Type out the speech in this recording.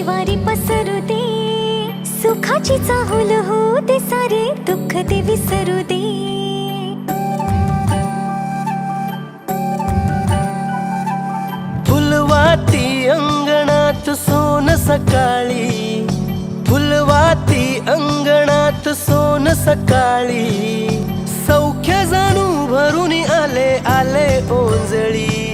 वारी पसरू दे, सुखाची चाहुल होऊ दे, सारे दुःख ते विसरू दे. फुलवाती अंगणात सोन सकाळी, फुलवाती अंगणात सोन सकाळी, सौख्य जाणू भरून आले आले ओंजळी.